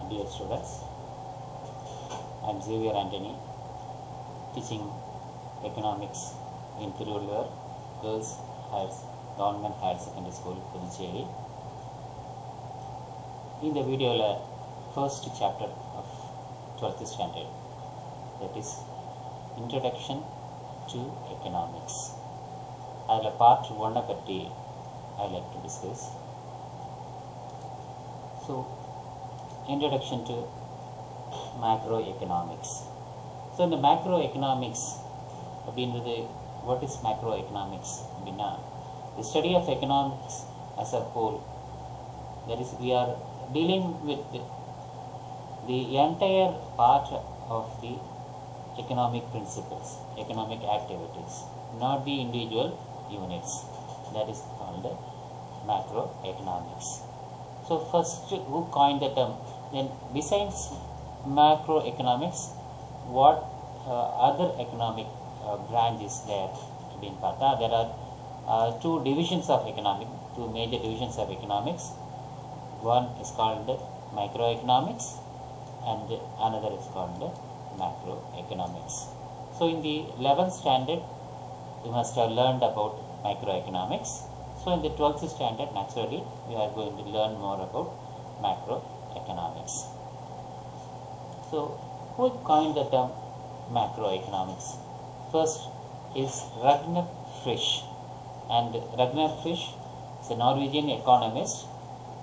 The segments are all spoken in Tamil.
Dear students, I am Xavier Anthony, teaching economics in Tiruvallur Girls Government Higher Secondary School, Puducherry. In the video, first chapter of 12th standard, that is Introduction to Economics. Adla part 1 patti I like to discuss. So, introduction to macroeconomics. So, in the macroeconomics, what is macroeconomics? The study of economics as a whole. That is, we are dealing with the entire part of the economic principles, economic activities, not the individual units. That is called macroeconomics. So, first, who coined the term? Then, besides macroeconomics, what other economic branch is there? There are two divisions of economics, two major divisions of economics. One is called microeconomics and another is called macroeconomics. So, in the 11th standard, you must have learned about microeconomics. So, in the 12th standard, naturally, we are going to learn more about macroeconomics. So, who coined the term macroeconomics? First is Ragnar Frisch. And Ragnar Frisch is a Norwegian economist.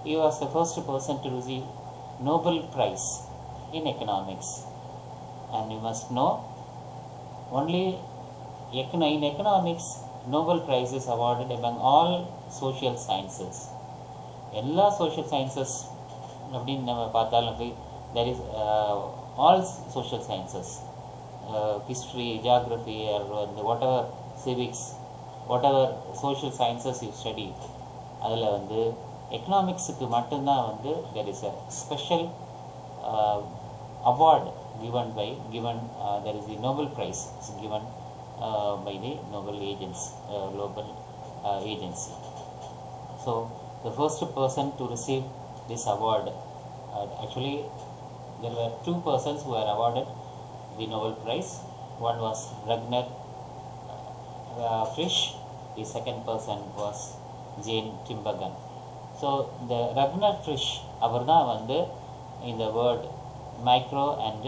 He was the first person to receive Nobel Prize in economics. And you must know, only in economics, Nobel Prize is awarded among all social sciences. All social sciences, there is all social sciences, history, geography, or whatever, civics, whatever social sciences you study, economics there is a special award given, there is the Nobel Prize given by the Nobel Global Agency. So, the first person to receive this award, actually there were two persons who were awarded the Nobel Prize. One was Ragnar Frisch, the second person was Jane Tinbergen. So, the Ragnar Frisch, in the word micro and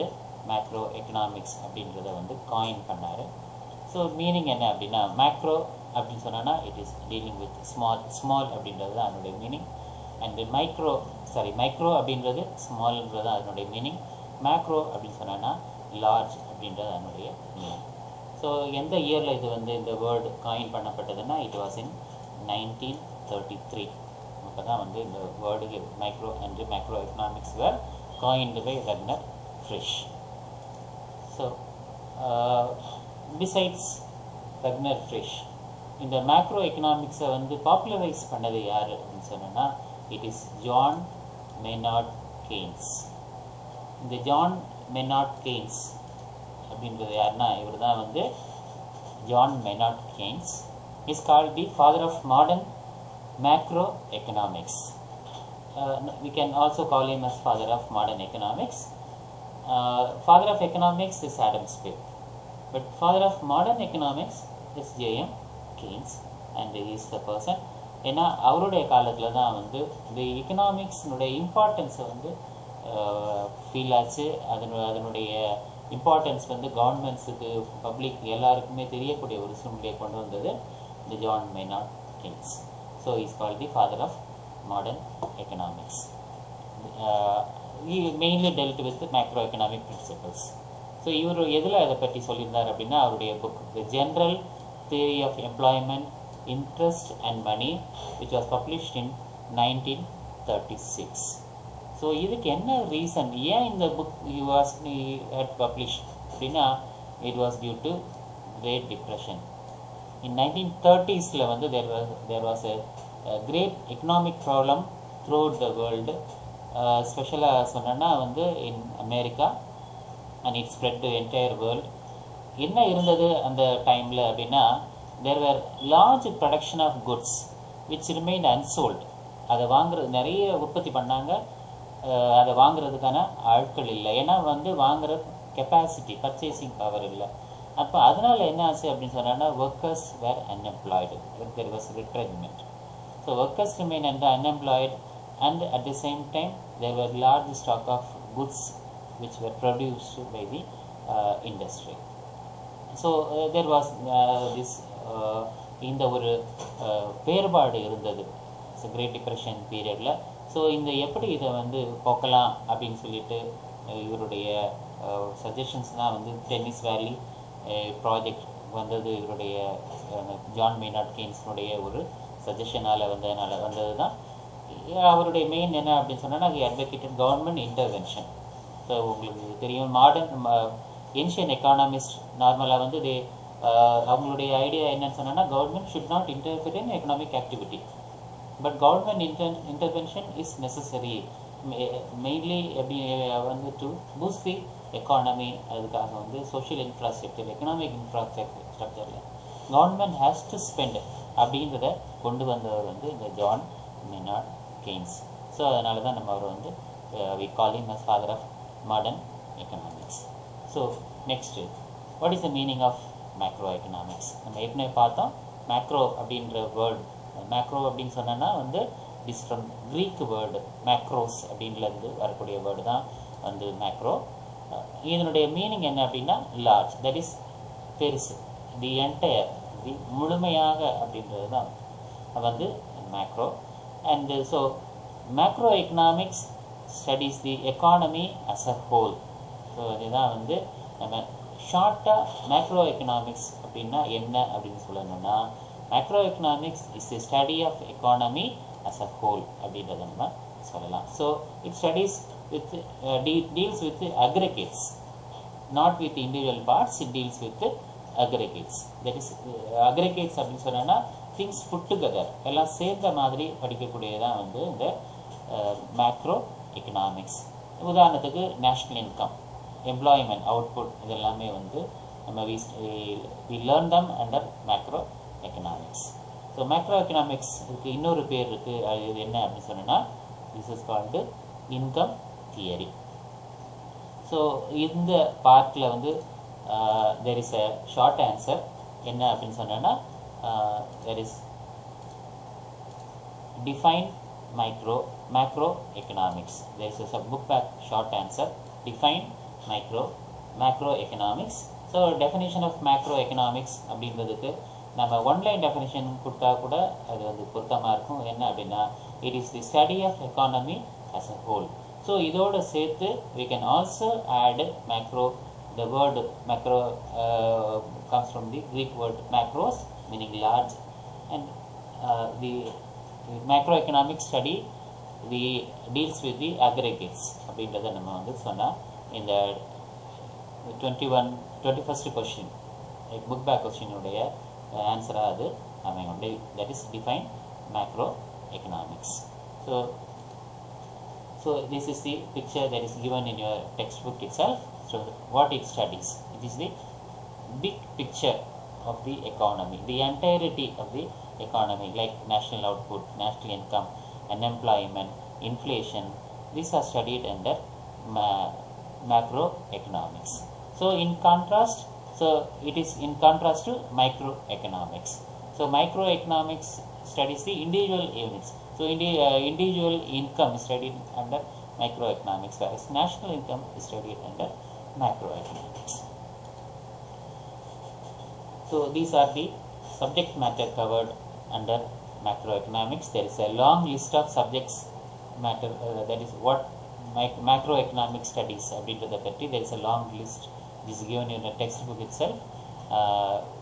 macroeconomics coin pannaru. So, meaning enna macro it is dealing with small meaning, and the micro small meaning, macro large meaning. So, in the year the word coin pannapattaduna, it was in 1933. The word micro and macroeconomics were coined by Ragnar Frisch. So, besides Ragnar Frisch, in the macroeconomics popularized பண்ணது யார் அப்படின்னு சொன்னா, it is John Maynard Keynes. இந்த John Maynard Keynes அப்படின்றது யாருன்னா, இவர் தான் John Maynard Keynes is called the father of modern macroeconomics. We can also call him as father of modern economics. Father of economics is Adam Smith, but father of modern economics is J.M. Keynes, and he is the person. ஏன்னா அவருடைய காலத்தில் தான் இந்த எக்கனாமிக்ஸினுடைய இம்பார்ட்டன்ஸை ஃபீல் ஆச்சு. அதனுடைய இம்பார்ட்டன்ஸ் கவர்மெண்ட்ஸுக்கு, பப்ளிக் எல்லாருக்குமே தெரியக்கூடிய ஒரு சூழ்நிலையை கொண்டு வந்தது இந்த John Maynard Keynes. So is called the father of modern economics. He mainly dealt with macroeconomic principles. ஸோ இவர் எதில் அதை பற்றி சொல்லியிருந்தார் அப்படின்னா, அவருடைய book the general Theory of Employment, Interest and Money, which was published in 1936. So, இதுக்கு என்ன ரீசன், ஏன் இந்த புக் had published அப்படின்னா, it was due to Great Depression. In 1930s there was a great economic problem throughout the world, especially in America, and it spread to the entire world. என்ன இருந்தது அந்த டைமில் அப்படின்னா, there were large production of goods which remained unsold. அதை வாங்குறது நிறைய உற்பத்தி பண்ணாங்க, அதை வாங்குறதுக்கான ஆட்கள் இல்லை. ஏன்னா வந்து வாங்குற கெப்பாசிட்டி, பர்ச்சேசிங் பவர் இல்லை. அப்போ அதனால் என்ன ஆச்சு அப்படின்னு சொன்னான்னா, workers were unemployed, there was retrenchment. So workers remain unemployed, and at the same time there were large stock of goods which were produced by the industry. So there was this இந்த ஒரு வேறுபாடு இருந்தது கிரேட் டிப்ரெஷன் பீரியடில். ஸோ இந்த எப்படி இதை வந்து போக்கலாம் அப்படின்னு சொல்லிட்டு இவருடைய சஜஷன்ஸ் தான் வந்து டென்னிஸ் வேலி ப்ராஜெக்ட் வந்தது. இவருடைய ஜான் மெய்னார்ட் கெய்ன்ஸினுடைய ஒரு சஜஷனால் வந்தது தான். அவருடைய மெயின் என்ன அப்படின்னு சொன்னால், he advocated government intervention. So உங்களுக்கு தெரியும், மாடர்ன் ஏன்ஷியன் எக்கானமிஸ்ட் நார்மலாக வந்து அவங்களுடைய ஐடியா என்னன்னு சொன்னால், government should not interfere in economic activity, but government intervention is necessary, mainly எப்படி வந்து டு பூஸ்ட் தி எக்கானமி. அதுக்காக வந்து சோஷியல் இன்ஃப்ராஸ்ட்ரக்சர், எக்கனாமிக் இன்ஃப்ராஸ்ட்ரக்சரில் கவர்மெண்ட் ஹேஸ் டு ஸ்பெண்ட் அப்படின்றத கொண்டு வந்தவர் வந்து இந்த ஜான் மெய்னார்ட் கெய்ன்ஸ். ஸோ அதனால தான் நம்ம அவர் வந்து we call him as father of modern economics. So next, what is the meaning of macro economics? நம்ம ஏற்கனவே பார்த்தோம். மேக்ரோ அப்படின்ற வேர்டு, மேக்ரோ அப்படின்னு சொன்னோன்னா வந்து is from Greek word macros அப்படின்லேருந்து வரக்கூடிய வேர்டு தான் வந்து மேக்ரோ. இதனுடைய மீனிங் என்ன அப்படின்னா, லார்ஜ், தட் இஸ் பெருசு, தி என்டையர், தி முழுமையாக அப்படின்றது தான் வந்து macro. And so macroeconomics studies the economy as a whole. So இதுதான் வந்து நம்ம ஷார்ட்டாக மேக்ரோ எக்கனாமிக்ஸ் அப்படின்னா என்ன அப்படின்னு சொல்லணும்னா, macro economics is the study of economy as a whole அப்படின்றத நம்ம சொல்லலாம். So it studies with deals with aggregates, not with individual parts, it deals with aggregates. That is aggregates அப்படின்னு சொன்னோன்னா திங்ஸ் புட் டுகெதர், எல்லாம் சேர்ந்த மாதிரி படிக்கக்கூடியதான் வந்து இந்த மேக்ரோ எக்கனாமிக்ஸ். உதாரணத்துக்கு நேஷ்னல் இன்கம், எம்ப்ளாய்மெண்ட், அவுட்புட், இதெல்லாமே வந்து நம்ம we learn them under macro economics. So macro economics இதுக்கு இன்னொரு பேர் இருக்குது. அது என்ன அப்படின்னு சொன்னோன்னா, this is called income theory. So இந்த பார்ட்டில் வந்து there is a short answer. என்ன அப்படின்னு சொன்னோன்னா, there is define macroeconomics. There is a book back short answer, define macroeconomics. So definition of macroeconomics அப்படின்றதுக்கு நம்ம ஒன்லைன் டெஃபினிஷன் கொடுத்தா கூட அது வந்து பொருத்தமாக இருக்கும். என்ன அப்படின்னா, it is the study of economy as a whole. So இதோடு சேர்த்து we can also add macro. The word macro comes from the Greek word macros, meaning large, and the macroeconomic study deals with the aggregates அப்படின்றத நம்ம வந்து சொன்னால், இந்த 21st question புக் பேக் கொஸ்டினுடைய ஆன்சராக அது அமையும். That is define macro economics. So this is the picture that is given in your textbook itself. So what it studies, it is the big picture of the economy, the entirety of the economy, like national output, national income, unemployment, inflation. These are studied under macroeconomics. So in contrast, so it is in contrast to microeconomics. So microeconomics studies the individual units. So individual income is studied under microeconomics, whereas national income is studied under macroeconomics. So these are the subject matter covered under macroeconomics. There is a long list of subjects matter, that is what macroeconomic studies அப்படின்றத பற்றி there is a long list. This is given in the textbook itself.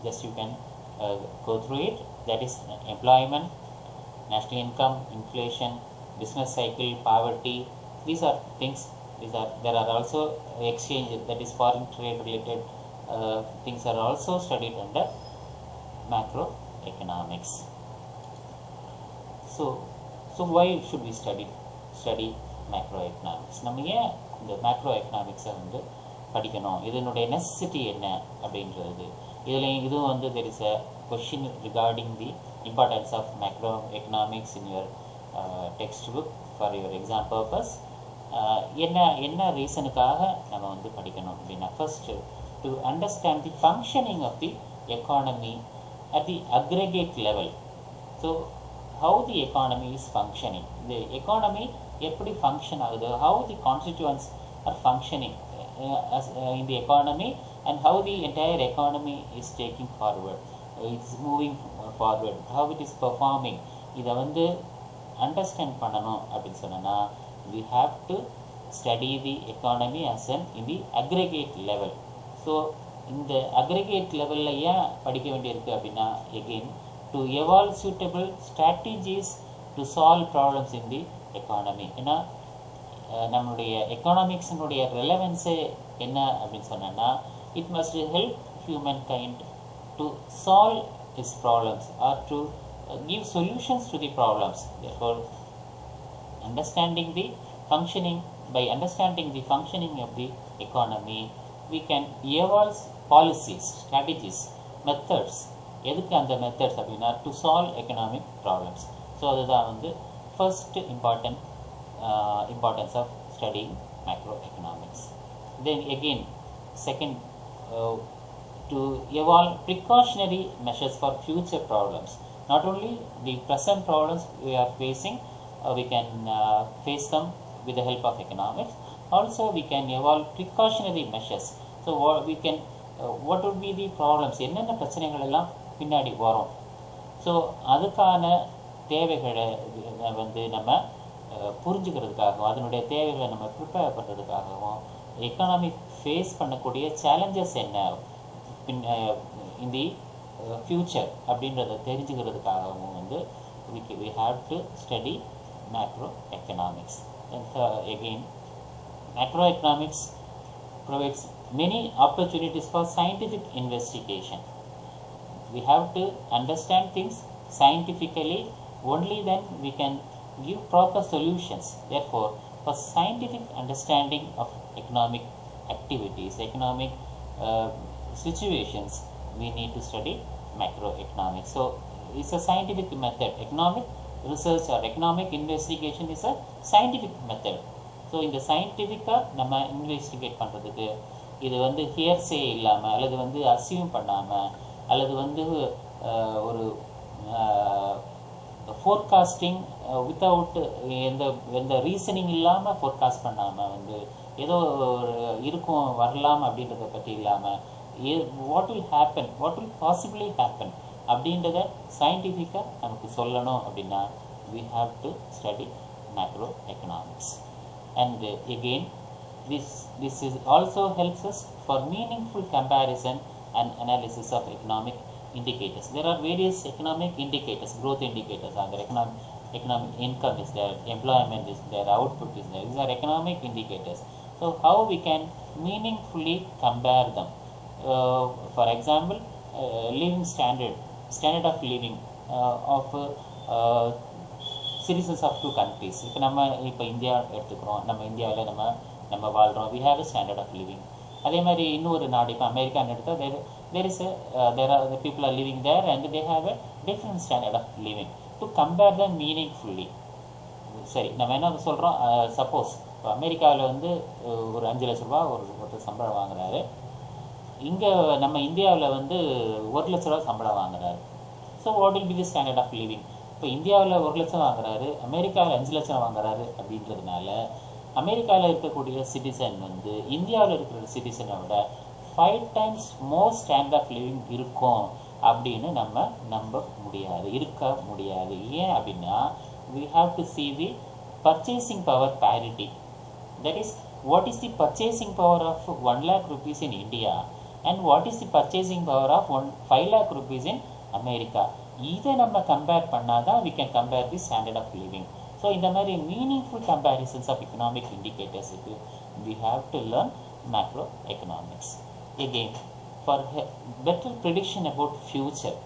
Just you can go through it. That is employment, national income, inflation, business cycle, poverty. These are things. There are also exchange, that is foreign trade related things are also studied under macroeconomics. So why should we study macroeconomics? நம்ம ஏன் இந்த macroeconomics வந்து படிக்கணும், இதனுடைய நெசசிட்டி என்ன அப்படின்றது. இதுவும் வந்து there is a question regarding the importance of macroeconomics in your textbook for your exam purpose. என்ன ரீசனுக்காக நம்ம வந்து படிக்கணும் அப்படின்னா, first to understand the functioning of the economy at the aggregate level. So how the economy is functioning, the economy எப்படி function ஆகுது, how the constituents are functioning in the economy, and how the entire economy is taking forward, it's moving forward, how it is performing. இதை வந்து அண்டர்ஸ்டாண்ட் பண்ணணும் அப்படின்னு சொன்னா, we have to study the economy as an in the aggregate level. So இந்த aggregate லெவலில் ஏன் படிக்க வேண்டியிருக்கு அப்படின்னா, again to evolve suitable strategies to solve problems in the economy. ஏன்னா நம்மளுடைய எக்கானமிக்ஸினுடைய ரெலவென்ஸே என்ன அப்படின்னு சொன்னோன்னா, it must help humankind to solve its problems or to give solutions to the problems. Therefore, understanding the functioning, by understanding the functioning of the economy, we can evolve policies, strategies, methods. எதுக்கு அந்த மெத்தட்ஸ் அப்படின்னா, to solve economic problems. So அதுதான் வந்து first importance of studying macroeconomics. Then again, second, to evolve precautionary measures for future problems. Not only the present problems we are facing, we can face them with the help of economics. Also, we can evolve precautionary measures. So what would be the problems, என்னென்ன பிரச்சனைகள் எல்லாம் பின்னாடி வரும். ஸோ அதுக்கான தேவைகளை வந்து நம்ம புரிஞ்சுக்கிறதுக்காகவும், அதனுடைய தேவைகளை நம்ம ப்ரிப்பேர் பண்ணுறதுக்காகவும், எக்கானமி ஃபேஸ் பண்ணக்கூடிய சேலஞ்சஸ் என்ன in the future அப்படின்றத தெரிஞ்சுக்கிறதுக்காகவும் வந்து we have to study macroeconomics. And again, macroeconomics provides many opportunities for scientific investigation. We have to understand things scientifically, only then we can give proper solutions. Therefore, for scientific understanding of economic activities, economic situations, we need to study macroeconomics. So it's a scientific method. Economic research or economic investigation is a scientific method. So இந்த சயின்டிஃபிக்காக நம்ம இன்வெஸ்டிகேட் பண்ணுறதுக்கு, இது வந்து ஹியர்ஸே இல்லாமல், அல்லது வந்து அசியூம் பண்ணாமல், அல்லது வந்து ஒரு ஃபோர்காஸ்டிங் வித்தவுட் எந்த ரீசனிங் இல்லாமல் ஃபோர்காஸ்ட் பண்ணாமல், வந்து ஏதோ ஒரு இருக்கும் வரலாம் அப்படின்றத பற்றி இல்லாமல், what will happen, what will possibly happen அப்படின்றத சயின்டிஃபிக்காக நமக்கு சொல்லணும் அப்படின்னா, we have to study macroeconomics. And again, this is also helps us for meaningful comparison and analysis of economic indicators. There are various economic indicators, growth indicators are there, economic income is there, employment is there, output is there. These are economic indicators. So how we can meaningfully compare them? For example, living standard of living of citizens of two countries. இப்போ இந்தியா எடுத்துக்கிறோம், நம்ம இந்தியாவில் நம்ம வாழ்கிறோம், we have a standard of living. அதே மாதிரி இன்னொரு நாடு, இப்போ அமெரிக்கான்னு எடுத்தால் there are the people are living there and they have a different standard of living. To compare them meaningfully. சரி, நம்ம என்ன சொல்கிறோம், சப்போஸ் இப்போ அமெரிக்காவில் வந்து ஒரு 5 லட்ச ரூபா ஒருத்தர் சம்பளம் வாங்குறாரு, இங்கே நம்ம இந்தியாவில் வந்து 1 லட்ச ரூபா சம்பளம் வாங்குறாரு. So what will be the standard of living? இப்போ இந்தியாவில் 1 லட்சம் வாங்குறாரு, அமெரிக்காவில் 5 லட்சம் வாங்குறாரு அப்படின்றதுனால, அமெரிக்காவில் இருக்கக்கூடிய சிட்டிசன் வந்து இந்தியாவில் இருக்கிற சிட்டிசனை விட 5 times more standard of living இருக்கும் அப்படின்னு நம்ம நம்ப முடியாது, இருக்க முடியாது. ஏன் அப்படின்னா, we have to see the purchasing power parity. That is, what is the purchasing power of 1 lakh rupees in India and what is the purchasing power of 5 lakh rupees in America. இதை நம்ம கம்பேர் பண்ணாதான் we can compare the standard of living. So இந்த மாதிரி மீனிங்ஃபுல் கம்பேரிசன்ஸ் ஆஃப் எக்கனாமிக் இண்டிகேட்டர்ஸுக்கு we have to learn macroeconomics. Again, for better prediction about future,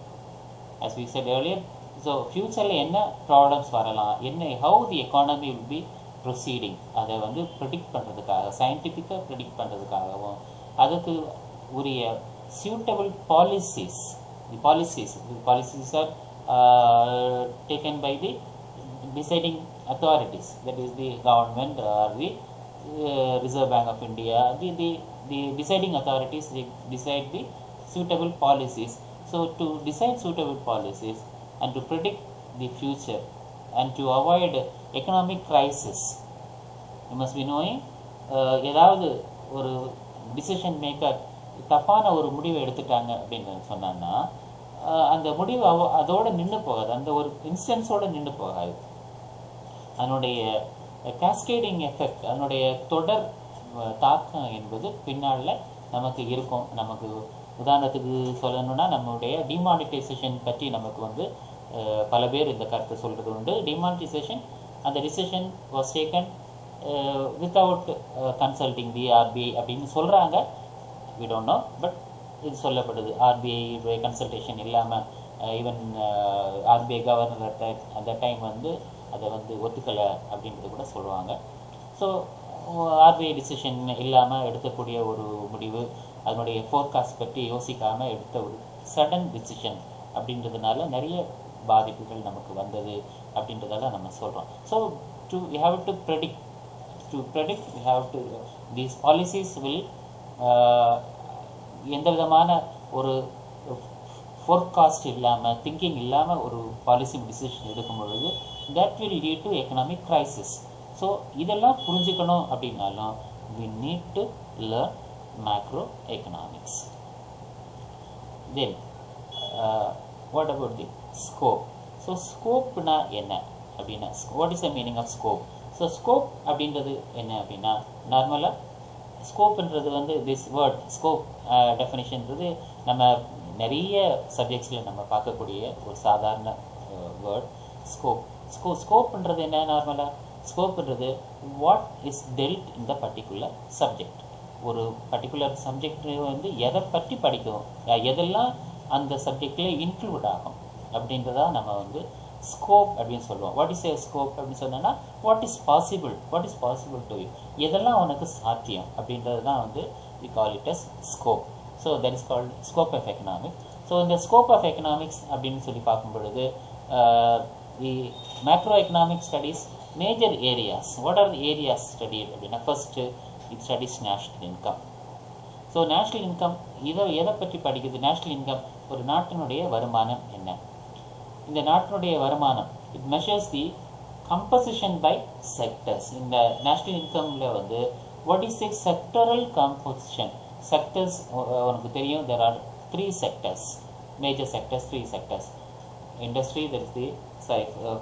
as we said earlier, so futureல என்ன ப்ராப்ளம்ஸ் வரலாம், என்ன how the economy will be proceeding, அதை வந்து ப்ரெடிக்ட் பண்ணுறதுக்காக, சயின்டிஃபிக்காக ப்ரெடிக்ட் பண்ணுறதுக்காகவும், அதுக்கு உரிய suitable policies. The policies are taken by the deciding authorities, that is the government or the Reserve Bank of India, the deciding authorities, they decide the suitable policies. So to decide suitable policies and to predict the future and to avoid economic crisis, you must be knowing ஏதாவது ஒரு டிசிஷன் மேக்கர் தப்பான ஒரு முடிவை எடுத்துட்டாங்க அப்படின்னு சொன்னான்னா அந்த முடிவு அதோட நின்று போகாது, அந்த ஒரு இன்ஸ்டன்ஸோட நின்று போகாது. அதனுடைய கேஸ்கேடிங் எஃபெக்ட், அதனுடைய தொடர் தாக்கம் என்பது பின்னால் நமக்கு இருக்கும். நமக்கு உதாரணத்துக்கு சொல்லணும்னா நம்மளுடைய டிமானிட்டைசேஷன் பற்றி நமக்கு வந்து பல பேர் இந்த கருத்தை சொல்கிறது உண்டு. டிமானிட்டைசேஷன், அந்த decision was taken without consulting the RBI அப்படின்னு சொல்கிறாங்க. வி டோன்ட் நோ, பட் இது சொல்லப்படுது. ஆர்பிஐ கன்சல்டேஷன் இல்லாமல் ஈவன் ஆர்பிஐ கவர்னர் அந்த டைம் வந்து அதை வந்து ஒத்துக்கலை அப்படின்றது கூட சொல்லுவாங்க. ஸோ ஆர்பிஐ டிசிஷன் இல்லாமல் எடுக்கக்கூடிய ஒரு முடிவு, அதனுடைய ஃபோர்காஸ்ட் பற்றி யோசிக்காமல் எடுத்த ஒரு சடன் டிசிஷன் அப்படின்றதுனால நிறைய பாதிப்புகள் நமக்கு வந்தது அப்படின்றதெல்லாம் நம்ம சொல்கிறோம். So we have to predict, we have to, these policies will எந்த விதமான ஒரு ஃபோர்காஸ்ட் இல்லாமல், திங்கிங் இல்லாமல் ஒரு பாலிசி டிசிஷன் எடுக்கும் பொழுது that will lead to economic crisis. So இதெல்லாம் புரிஞ்சுக்கணும் அப்படின்னாலும் we need to learn macroeconomics. Then what about the scope? So ஸ்கோப்னா என்ன அப்படின்னா, what is the meaning of scope? So scope அப்படின்றது என்ன அப்படின்னா, நார்மலாக ஸ்கோப்ன்றது வந்து திஸ் வேர்ட் ஸ்கோப் டெஃபினிஷன்றது நம்ம நிறைய சப்ஜெக்ட்ஸில் நம்ம பார்க்கக்கூடிய ஒரு சாதாரண வேர்ட் ஸ்கோப். ஸ்கோப்ன்றது என்ன? நார்மலாக ஸ்கோப்ன்றது what is dealt in the particular subject. ஒரு பர்டிகுலர் சப்ஜெக்ட் வந்து எதை பற்றி படிக்கும், எதெல்லாம் அந்த சப்ஜெக்டில் இன்க்ளூட் ஆகும் அப்படின்றதா நம்ம வந்து ஸ்கோப் அப்படின்னு சொல்லுவோம். வாட் இஸ் ஏ ஸ்கோப் அப்படின்னு சொன்னோன்னா, what is possible to you, எதெல்லாம் உனக்கு சாத்தியம் அப்படின்றது தான் வந்து we call it as scope. So that is called scope of economics. So இந்த scope of economics அப்படின்னு சொல்லி பார்க்கும் பொழுது the macroeconomic studies major areas. What are the areas studied அப்படின்னா, first it studies national income. So national income எதை பற்றி படிக்குது? நேஷ்னல் இன்கம் ஒரு நாட்டினுடைய வருமானம் என்ன, இந்த நாட்டினுடைய வருமானம் it measures the composition by sectors. இந்த நேஷ்னல் இன்கமில் வந்து what is the sectoral composition. Sectors உனக்கு தெரியும், there are 3 sectors, major sectors, 3 sectors. Industry, there is the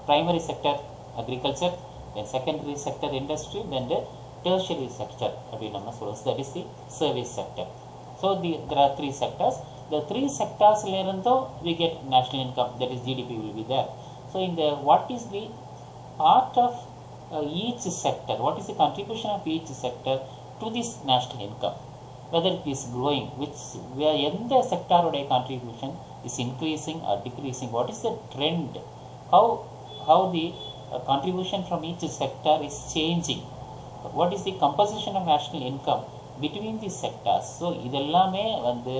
primary sector agriculture, then secondary sector industry, then the tertiary sector அப்படி நம்ம சொல்லுவோம், that is the service sector. So there are 3 sectors. The 3 sectors இருந்தும் we get national income, that is GDP will be there. So in the what is the part of each sector, what is the contribution of each sector to this national income, whether it is growing, which where எந்த செக்டாருடைய contribution is increasing or decreasing, what is the trend, how the contribution from each sector is changing, what is the composition of national income between these sectors. So இதெல்லாமே வந்து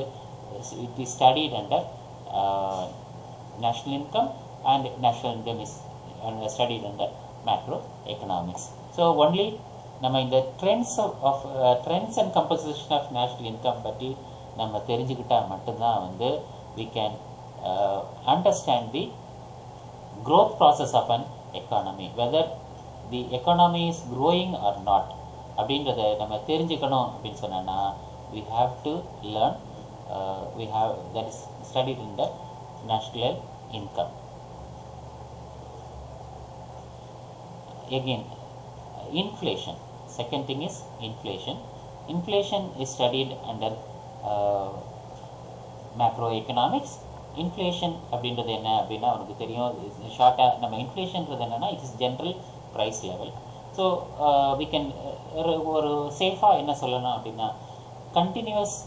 it is studied under national income, and national income is studied under macroeconomics. So only நம்ம இந்த trends and composition of national income பற்றி நம்ம தெரிஞ்சுக்கிட்டால் மட்டும்தான் வந்து we can understand the growth process of an economy, whether the economy is growing or not அப்படின்றத நம்ம தெரிஞ்சுக்கணும் அப்படின்னு சொன்னா we have to learn that is studied in the national income. Again, inflation. Second thing is inflation. Inflation is studied under macroeconomics. Inflation அப்படின்றது என்ன அப்படின்னா உனக்கு தெரியும், ஷார்ட்டாக நம்ம இன்ஃப்ளேஷன்றது என்னென்னா it is general price level. So we can ஒரு சேஃபாக என்ன சொல்லணும் அப்படின்னா, continuous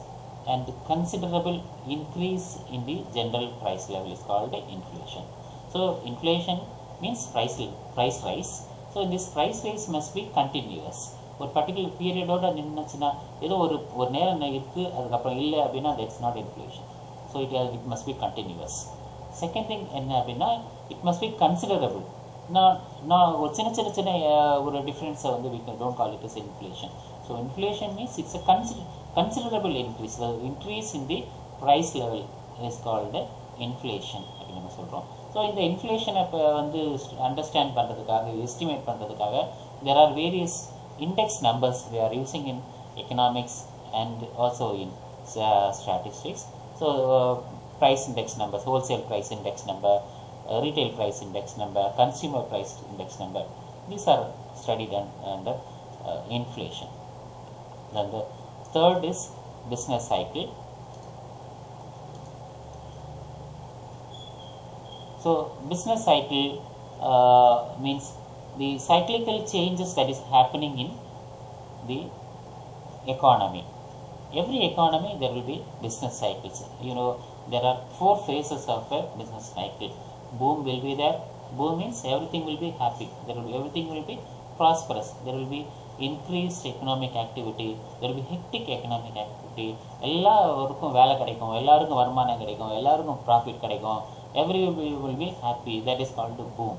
and considerable increase in the general price level is called inflation. So inflation means price rise. So this price rise must be continuous. ஒரு பர்டிகுலர் பீரியடோட நின்றுச்சுன்னா, ஏதோ ஒரு நேரம் இருக்குது அதுக்கப்புறம் இல்லை அப்படின்னா that's not inflation. So it must be continuous. Second thing என்ன அப்படின்னா, it must be considerable. நான் ஒரு சின்ன ஒரு டிஃப்ரென்ஸை வந்து we don't call it as inflation. So inflation means it's a considerable increase. The increase in the price level is called inflation அப்படின்னு நம்ம சொல்கிறோம். ஸோ இந்த இன்ஃப்ளேஷனை இப்போ வந்து அண்டர்ஸ்டாண்ட் பண்ணுறதுக்காக, எஸ்டிமேட் பண்ணுறதுக்காக there are various index numbers we are using in economics and also in statistics. So price index numbers, wholesale price index number, retail price index number, consumer price index number, these are studied under inflation. Then the third is business cycle. So business cycle means the cyclical changes that is happening in the economy. Every economy there will be business cycles. You know, there are 4 phases of a business cycle. Boom will be there. Boom means everything will be happy. Everything will be prosperous. There will be increased economic activity. There will be hectic economic activity. எல்லாருக்கும் வேலை கிடைக்கும், எல்லாருக்கும் வருமானம் கிடைக்கும், எல்லாருக்கும் ப்ராஃபிட் கிடைக்கும். Everybody will be happy. That is called boom.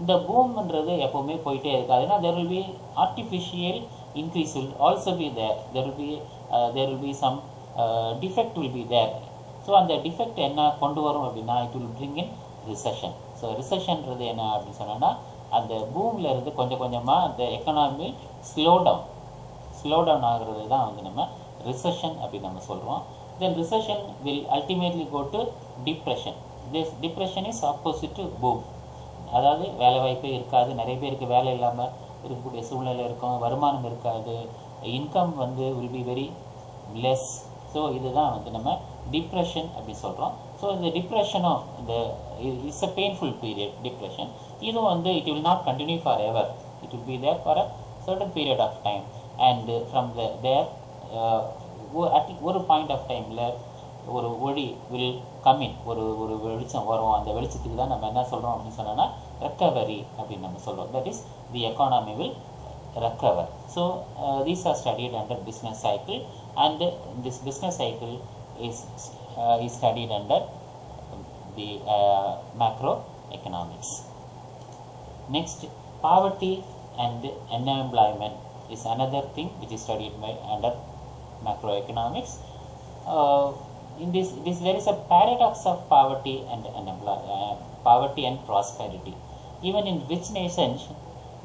இந்த பூம்ன்றது எப்போவுமே போயிட்டே இருக்காதுன்னா there will be artificial increase will also be there. There will be some defect will be there. So அந்த டிஃபெக்ட் என்ன கொண்டு வரும் அப்படின்னா it will bring in recession. So ரிசெஷன்றது என்ன அப்படின்னு சொன்னோன்னா அந்த பூமில் இருந்து கொஞ்சம் கொஞ்சமாக அந்த எக்கனாமி ஸ்லோ டவுன் ஆகிறது தான் வந்து நம்ம ரிசெஷன் அப்படின்னு நம்ம சொல்கிறோம். Then recession will ultimately go to depression. This depression is opposite to boom. அதாவது வேலை வாய்ப்பே இருக்காது, நிறைய பேருக்கு வேலை இல்லாமல் இருக்கக்கூடிய சூழ்நிலை இருக்கும், வருமானம் இருக்காது, இன்கம் வந்து will be very less. So இதுதான் வந்து நம்ம டிப்ரெஷன் அப்படின்னு சொல்கிறோம். ஸோ இந்த டிப்ரெஷனும் இந்த it's a painful period. Depression இதுவும் வந்து it will not continue forever. It will be there for a certain period of time. And from there ஒரு பாயிண்ட் ஆஃப் டைமில் ஒரு ஒளி வில் கம்மின், ஒரு வெளிச்சம் வரும். அந்த வெளிச்சத்துக்கு தான் நம்ம என்ன சொல்கிறோம் அப்படின்னு சொன்னோன்னா ரெக்கவரி அப்படின்னு நம்ம சொல்கிறோம். That is the economy will recover. So these are studied under business cycle, and this business cycle is studied under the macroeconomics. Next, poverty and unemployment is another thing which is studied under macroeconomics. In this there is a paradox of poverty and poverty and prosperity. Even in rich nations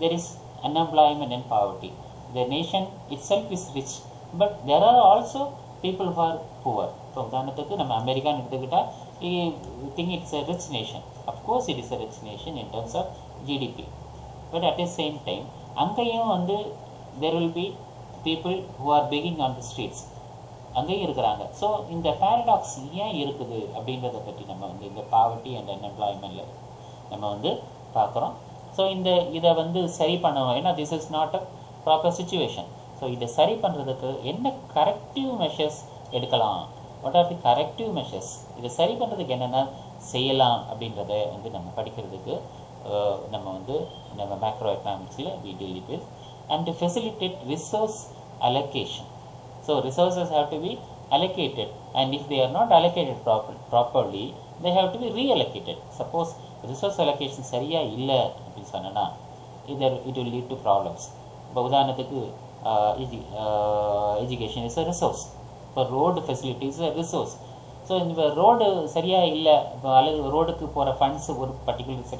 there is unemployment and poverty. The nation itself is rich, but there are also people who are poor. For உதாரணத்துக்கு நம்ம அமெரிக்கான்னு எடுத்துக்கிட்டால் we think it's a rich nation. Of course it is a rich nation in terms of GDP, but at the same time அங்கேயும் வந்து there will be people who are begging on the streets. அங்கேயும் இருக்கிறாங்க. ஸோ இந்த பேரடாக்ஸ் ஏன் இருக்குது அப்படின்றத பற்றி நம்ம வந்து இந்த பாவர்ட்டி அண்ட் அன்எம்ப்ளாய்மெண்ட்டில் நம்ம வந்து பார்க்குறோம். ஸோ இதை வந்து சரி பண்ணணும். ஏன்னா this is not a proper situation. So இதை சரி பண்ணுறதுக்கு என்ன கரெக்டிவ் மெஷர்ஸ் எடுக்கலாம், what are the corrective measures, இதை சரி பண்ணுறதுக்கு என்னென்ன செய்யலாம் அப்படின்றத வந்து நம்ம படிக்கிறதுக்கு நம்ம வந்து நம்ம மேக்ரோ எக்கனாமிக்ஸில் we deal with. And to facilitate resource allocation. So resources have to be allocated, and if they are not allocated properly, they have to be reallocated. Suppose resource allocation சரியா இல்லை அப்படின்னு சொன்னா it will lead to problems. இப்போ உதாரணத்துக்கு எஜுகேஷன் இஸ் அ ரிசோர்ஸ். இப்போ road facility is a resource. So இந்த ரோடு சரியாக இல்லை, இப்போ அல்லது ரோடுக்கு போகிற ஃபண்ட்ஸ் ஒரு பர்டிகுலர்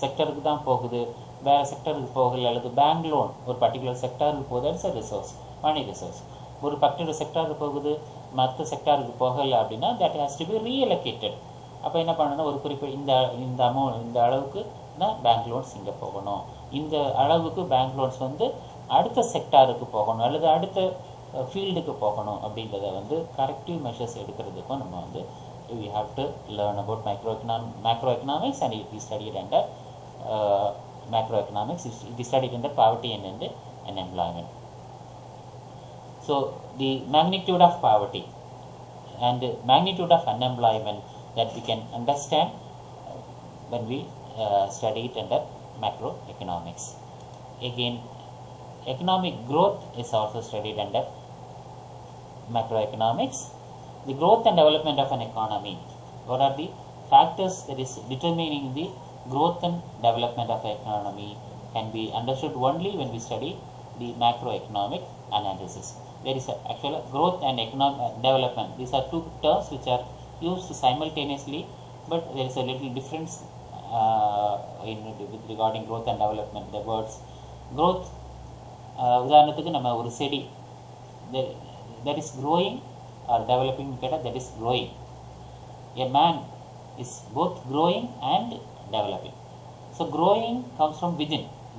செக்டருக்கு தான் போகுது, வேறு செக்டருக்கு போகலை, அல்லது பேங்க் லோன் ஒரு பர்டிகுலர் செக்டருக்கு போகுது, it's a resource, money resource. ஒரு பர்டிகுலர் செக்டருக்கு போகுது, மற்ற செக்டருக்கு போகலை அப்படின்னா that has to be reallocated. அப்போ என்ன பண்ணணும், ஒரு குறிப்பிட்ட இந்த அளவுக்கு தான் பேங்க் லோன்ஸ் இங்கே போகணும், இந்த அளவுக்கு பேங்க் லோன்ஸ் வந்து அடுத்த செக்டாருக்கு போகணும் அல்லது அடுத்த ஃபீல்டுக்கு போகணும் அப்படின்றத வந்து கரெக்டிவ் மெஷர்ஸ் எடுக்கிறதுக்கும் நம்ம வந்து we have to learn about macroeconomics, and it is studied under macroeconomics. It is studied under poverty and unemployment. So the magnitude of poverty and magnitude of unemployment that we can understand when we study it under macroeconomics. Again, economic growth is also studied under macroeconomics. The growth and development of an economy. What are the factors that is determining the growth and development of economy can be understood only when we study the macroeconomic analysis. There is actual growth and economic development. These are two terms which are used simultaneously, but there is a little difference with regarding growth and development. The words growth, உதாரணத்துக்கு நம்ம ஒரு செடி that is growing or developing கேட்டால் that is growing. A man is both growing and developing. So growing comes from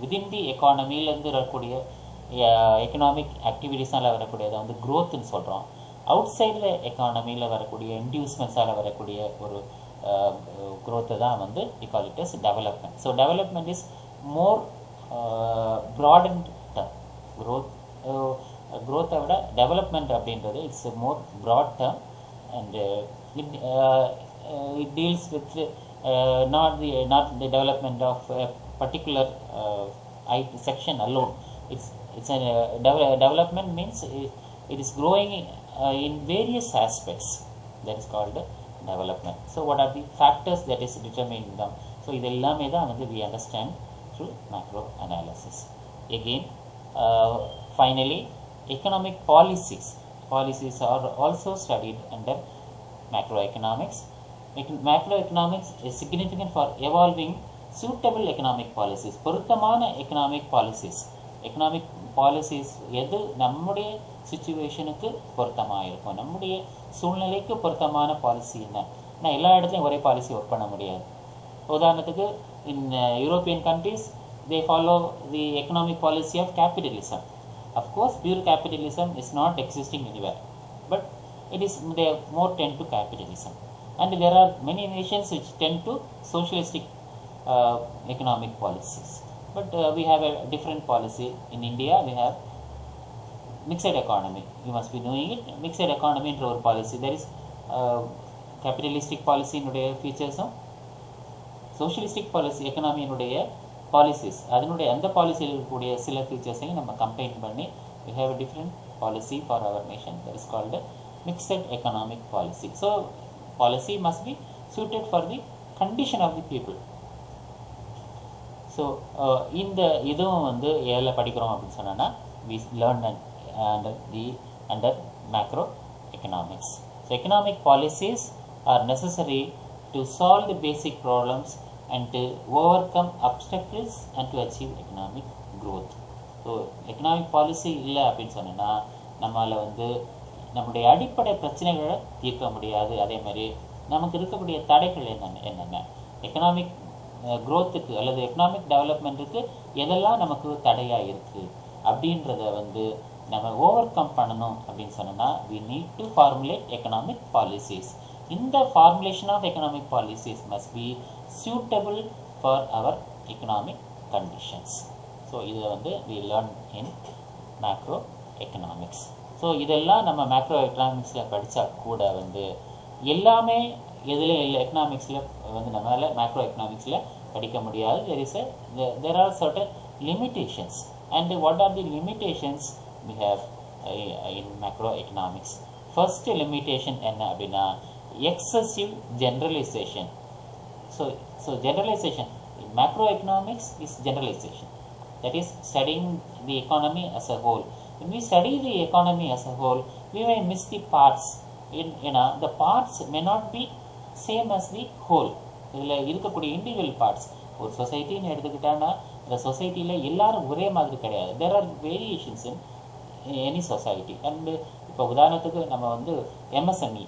within the economy இருந்து வரக்கூடிய எக்கனாமிக் ஆக்டிவிட்டீஸால் வரக்கூடியதை வந்து க்ரோத்துன்னு சொல்கிறோம். அவுட் சைடில் எக்கானமியில் வரக்கூடிய இன்டியூஸ்மெண்ட்ஸால் வரக்கூடிய ஒரு க்ரோத்தை தான் வந்து we call it as development. So development is more broadened term. growth விட development அப்படின்றது it's a more broad term, and it deals with not the development of a particular section alone. It's a development means it is growing in various aspects. That is called development. So what are the factors that is determining them? So இதெல்லாமே தான் வந்து we understand through macro analysis. Again, finally, economic policies are also studied under macroeconomics. Macroeconomics is significant for evolving suitable economic policies. பொருத்தமான economic policies எது நம்முடைய சிச்சுவேஷனுக்கு பொருத்தமாக இருக்கும், நம்முடைய சூழ்நிலைக்கு பொருத்தமான பாலிசி என்ன. நான் எல்லா இடத்துலையும் ஒரே பாலிசி ஒர்க் பண்ண முடியாது. உதாரணத்துக்கு in European countries they follow the economic policy of capitalism. Of course pure capitalism is not existing anywhere, but they more tend to capitalism, and there are many nations which tend to socialistic economic policies, but we have a different policy. In India we have mixed economy. You must be knowing it. Mixed economy என்ற ஒரு policy. There is capitalistic policy இனுடைய featuresம் socialistic policy economy இனுடைய policies அதனுடைய அந்த பாலிசியில் இருக்கக்கூடிய சில ஃபீச்சர்ஸையும் நம்ம கம்பைன் பண்ணி we have a different policy for our nation. That is called a mixed economic policy. So policy must be suited for the condition of the people. So இந்த இதுவும் வந்து எதில் படிக்கிறோம் அப்படின்னு சொன்னோன்னா we learn under macro economics. So economic policies are necessary to solve the basic problems and to overcome obstacles and to achieve economic growth. So economic policy இல்லை அப்படின்னு சொன்னோன்னா நம்மளால் வந்து நம்முடைய அடிப்படை பிரச்சனைகளை தீர்க்க முடியாது. அதே மாதிரி நமக்கு இருக்கக்கூடிய தடைகள் என்னென்ன எக்கனாமிக் க்ரோத்துக்கு அல்லது எக்கனாமிக் டெவலப்மெண்ட்டுக்கு எதெல்லாம் நமக்கு தடையாக இருக்குது அப்படின்றத வந்து நம்ம ஓவர் கம் பண்ணணும் அப்படின்னு சொன்னோன்னா we need to formulate economic policies. இந்த formulation of economic policies must be suitable for our economic conditions. So இதை வந்து we learn in macro economics. So இதெல்லாம் நம்ம மேக்ரோ எக்கனாமிக்ஸில் படித்தா கூட வந்து எல்லாமே எதில் இல்லை எக்கனாமிக்ஸில் வந்து நம்மளால் மேக்ரோ எக்கனாமிக்ஸில் படிக்க முடியாது. there are certain limitations, and what are the limitations we have in macroeconomics? First limitation என்ன அப்படின்னா excessive generalization. So generalization in macroeconomics is generalization, that is studying the economy as a whole. When we study the economy as a whole, we may miss the parts. The parts may not be same as the whole. இதில் இருக்கக்கூடிய இண்டிவிஜுவல் பார்ட்ஸ் ஒரு சொசைட்டின்னு எடுத்துக்கிட்டாங்கன்னா அந்த சொசைட்டியில் எல்லாரும் ஒரே மாதிரி கிடையாது. there are variations in any society. And இப்போ உதாரணத்துக்கு நம்ம வந்து MSME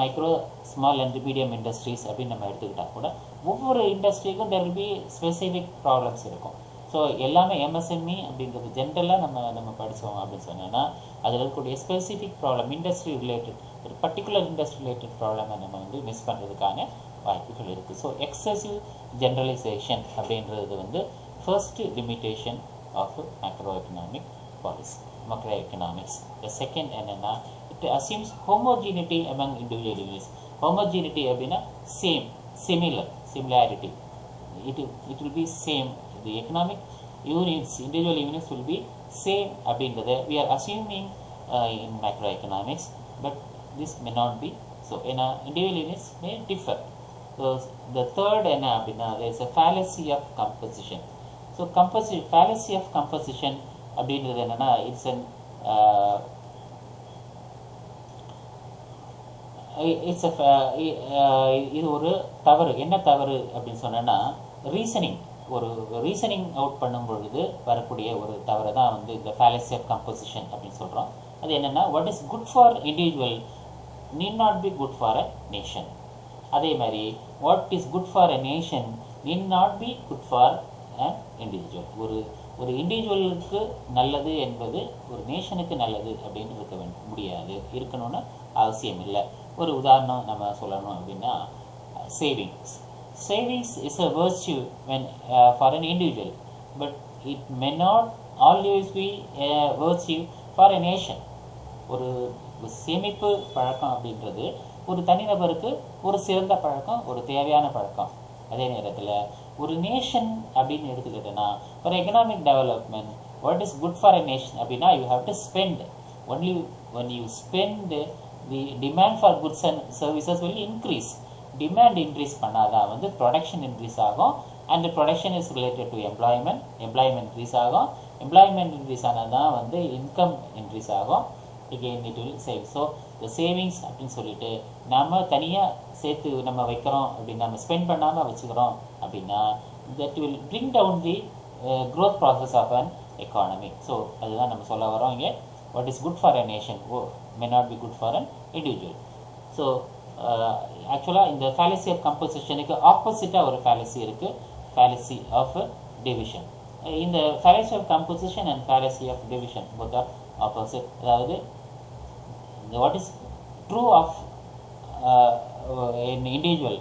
micro small and medium industries அப்படின்னு நம்ம எடுத்துக்கிட்டால் கூட ஒவ்வொரு இண்டஸ்ட்ரிக்கும் there will be specific problems இருக்கும். ஸோ எல்லாமே MSME அப்படின்றது ஜென்ரலாக நம்ம படித்தோம் அப்படின்னு சொன்னோன்னா அதில் இருக்கக்கூடிய ஸ்பெசிஃபிக் ப்ராப்ளம் இண்டஸ்ட்ரி ரிலேட்டட் ஒரு பர்டிகுலர் இண்டஸ்ட்ரி ரிலேட்டட் ப்ராப்ளமை நம்ம வந்து மிஸ் பண்ணுறதுக்கான வாய்ப்புகள் இருக்குது. ஸோ எக்ஸசிவ் ஜென்ரலைசேஷன் அப்படின்றது வந்து first limitation of macro economic policy macro economics. The second என்னென்னா it assumes homogeneity among individual units. Homogeneity அப்படின்னா same similarity. It will be same. The economic units, individual units will be same அப்படின்றத we are assuming in macroeconomics, but this may not be so. Individual units may differ. So the third என்ன அப்படின்னா there is a fallacy of composition. So fallacy of composition அப்படின்றது என்னன்னா it's an it's a இது ஒரு தவறு. என்ன தவறு அப்படின்னு சொன்னா ரீசனிங் அவுட் பண்ணும் பொழுது வரக்கூடிய ஒரு தவறு தான் வந்து இந்த fallacy of composition அப்படின்னு சொல்கிறோம். அது என்னென்னா what is good for individual need not be good for a nation. அதே மாதிரி what is good for a nation need not be good for an individual. ஒரு இண்டிவிஜுவலுக்கு நல்லது என்பது ஒரு நேஷனுக்கு நல்லது அப்படின்னு இருக்கணும்னு அவசியம் இல்லை. ஒரு உதாரணம் நம்ம சொல்லணும் அப்படின்னா savings is a virtue when for an individual, but it may not always be a virtue for a nation. ஒரு சேமிப்பு பழக்கம் அப்படின்றது ஒரு தனிநபருக்கு ஒரு சிறந்த பழக்கம், ஒரு தேவையான பழக்கம். அதே நேரத்தில் ஒரு நேஷன் அப்படின்னு எடுத்துக்கிட்டோன்னா for economic development what is good for a nation அப்படின்னா you have to spend. Only when you spend the demand for goods and services will increase. Demand increase பண்ணாதான் வந்து ப்ரொடக்ஷன் இன்க்ரீஸ் ஆகும். And production is related to employment increase ஆகும். எம்ப்ளாய்மெண்ட் இன்க்ரீஸ் ஆனால் தான் வந்து இன்கம் இன்க்ரீஸ் ஆகும். again it will save. So the savings அப்படின்னு சொல்லிட்டு நம்ம தனியாக சேர்த்து நம்ம வைக்கிறோம் அப்படின்னு நம்ம ஸ்பெண்ட் பண்ணாமல் வச்சுக்கிறோம் அப்படின்னா that will bring down the growth process of an economy. So அதுதான் நம்ம சொல்ல வரோம் இங்கே. what is good for a nation may not be good for an individual. So ஆக்சுவலாக இந்த fallacy of compositionக்கு ஆப்போசிட்டாக ஒரு fallacy இருக்குது, fallacy of division. இந்த fallacy of composition and fallacy of division both are opposite. அதாவது what is true of an individual,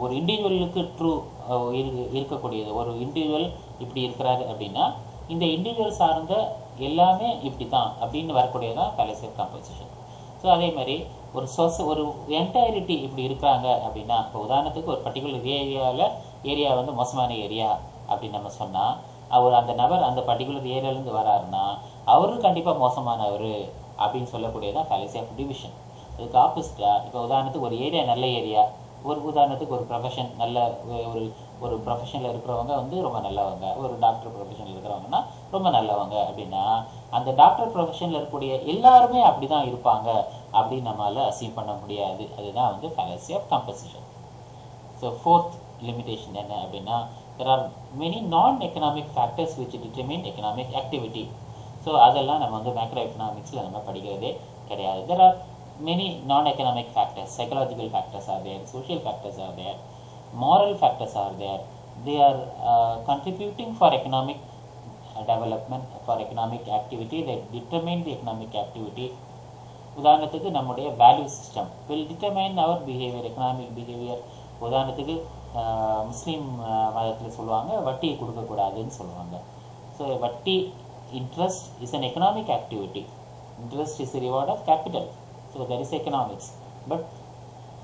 ஒரு இண்டிவிஜுவலுக்கு ட்ரூ இருக்கக்கூடியது, ஒரு இண்டிவிஜுவல் இப்படி இருக்கிறாரு அப்படின்னா இந்த இண்டிவிஜுவல் சார்ந்த எல்லாமே இப்படி தான் அப்படின்னு வரக்கூடியதான் fallacy of composition. ஸோ அதே மாதிரி ஒரு என்டையரிட்டி இப்படி இருக்கிறாங்க அப்படின்னா, இப்போ உதாரணத்துக்கு ஒரு பர்டிகுலர் ஏரியா வந்து மோசமான ஏரியா அப்படின்னு நம்ம சொன்னால் அந்த நபர் அந்த பர்டிகுலர் ஏரியாவிலேருந்து வராருன்னா அவரும் கண்டிப்பாக மோசமானவர் அப்படின்னு சொல்லக்கூடியதான் fallacy of division. அதுக்கு ஆப்போசிட்டாக இப்போ உதாரணத்துக்கு ஒரு ஏரியா நல்ல ஏரியா, உதாரணத்துக்கு ஒரு ப்ரொஃபஷன் நல்ல ஒரு ப்ரொஃபஷனில் இருக்கிறவங்க வந்து ரொம்ப நல்லவங்க, ஒரு டாக்டர் ப்ரொஃபஷனில் இருக்கிறவங்கன்னா ரொம்ப நல்லவங்க அப்படின்னா அந்த டாக்டர் ப்ரொஃபஷனில் இருக்கக்கூடிய எல்லாருமே அப்படி தான் இருப்பாங்க அப்படின்னு நம்மளால் அசீவ் பண்ண முடியாது. அதுதான் வந்து fallacy of composition. So fourth limitation என்ன அப்படின்னா there are many non-economic factors which determine economic activity. So அதெல்லாம் நம்ம வந்து மேக்ரோ எக்கனாமிக்ஸில் நம்ம படிக்கிறதே கிடையாது. there are many non-economic factors. Psychological factors are there, social factors are there, moral factors are there. They are contributing for economic development, for economic activity. They determine the economic activity. உதாரணத்துக்கு நம்முடைய value system will determine our behavior, economic behavior. உதாரணத்துக்கு முஸ்லீம் மதத்தில் சொல்லுவாங்க வட்டி கொடுக்கக்கூடாதுன்னு சொல்லுவாங்க. ஸோ வட்டி interest is an economic activity. Interest is a reward of capital. So that is economics. But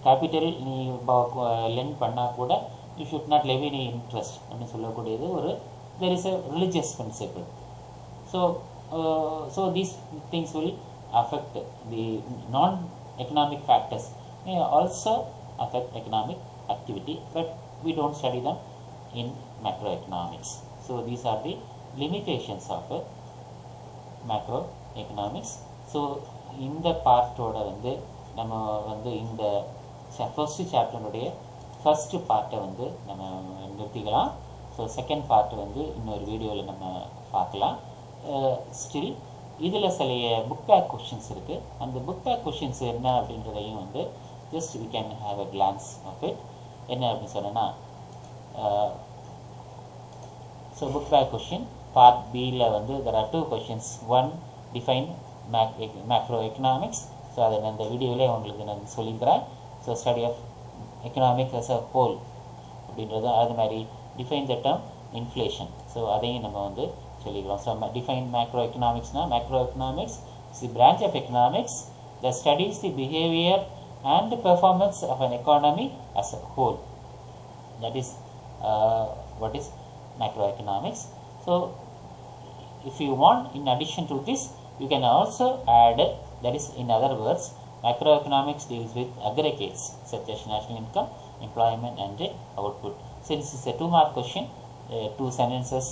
capital நீ lend பண்ணால் கூட you should not levy any interest அப்படின்னு சொல்லக்கூடியது ஒரு there is a religious principle. So these things will affect the non-economic factors, may also affect economic activity, but we don't study them in macroeconomics. So these are the limitations of macroeconomics. So இந்த பார்ட்டோட வந்து நம்ம வந்து இந்த ஃபர்ஸ்ட் சாப்டருடைய ஃபர்ஸ்ட் பார்ட்டை வந்து நம்ம நிறுத்திக்கலாம். ஸோ செகண்ட் பார்ட் வந்து இன்னொரு வீடியோவில் நம்ம பார்க்கலாம். ஸ்டில் இதில் சில புக் பேக் கொஷின்ஸ் இருக்குது. அந்த புக் பேக் கொஷின்ஸ் என்ன அப்படின்றதையும் வந்து just we can have a glance of it. என்ன அப்படின்னு சொன்னோன்னா so book back question part பியில் வந்து there are 2 questions. One, define macroeconomics. So அதை நான் இந்த வீடியோவிலே உங்களுக்கு நான் சொல்லியிருக்கிறேன். So study of economic as a whole அப்படின்றது. அது மாதிரி define the term inflation. So அதையும் நம்ம வந்து சொல்லிக்கிறோம். ஸோ டிஃபைன் மேக்ரோஎக்கனாமிக்ஸ்னா macroeconomics is the branch of economics that studies the behavior and performance of an economy as a whole. That is what is macroeconomics. So if you want, in addition to this, you can also add, that is in other words, macroeconomics deals with aggregates such as national income, employment and output. Since it's a 2-mark question, 2 sentences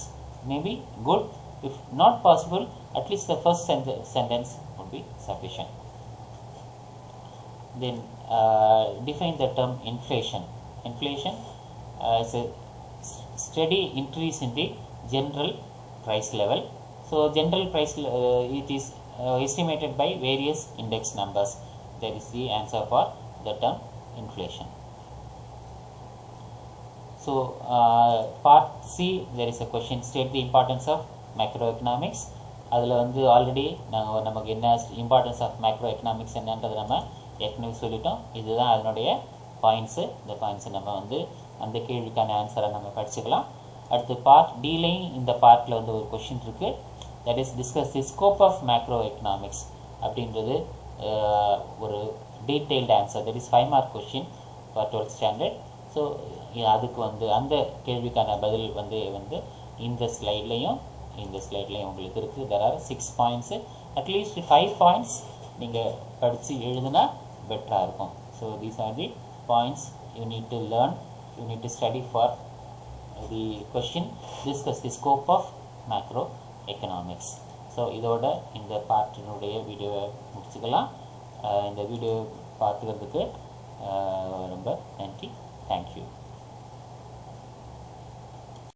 may be good. If not possible, at least the first sentence would be sufficient. Then define the term inflation. Inflation is a steady increase in the general price level. So general price it is estimated by various index numbers. That is the answer for the term inflation. So part C, there is a question, state the importance of macroeconomics. அதில் வந்து ஆல்ரெடி நமக்கு என்ன இம்பார்ட்டன்ஸ் ஆஃப் மேக்ரோ எக்கனாமிக்ஸ் என்னன்றது நம்ம ஏற்கனவே சொல்லிட்டோம். இதுதான் அதனுடைய பாயிண்ட்ஸு. இந்த பாயிண்ட்ஸை நம்ம வந்து அந்த கேள்விக்கான ஆன்சரை நம்ம படிச்சுக்கலாம். அடுத்து பார்ட் டிலையும் இந்த பார்ட்டில் வந்து ஒரு கொஷின் இருக்குது. That is discuss the scope of macro economics அப்படின்றது ஒரு detailed answer. That is 5-mark question for 12th standard. So அதுக்கு வந்து அந்த கேள்விக்கான பதில் வந்து இந்த ஸ்லைட்லேயும் உங்களுக்கு இருக்குது. There are 6 points. At least 5 points நீங்கள் படித்து எழுதுனா பெட்டராக இருக்கும். So these are the points you need to learn, you need to study for the question discuss the scope of macro economics. So இதோட இந்த பார்ட்டினுடைய வீடியோவை முடிச்சுக்கலாம். இந்த வீடியோ பார்த்துக்கிறதுக்கு ரொம்ப நன்றி. Thank you.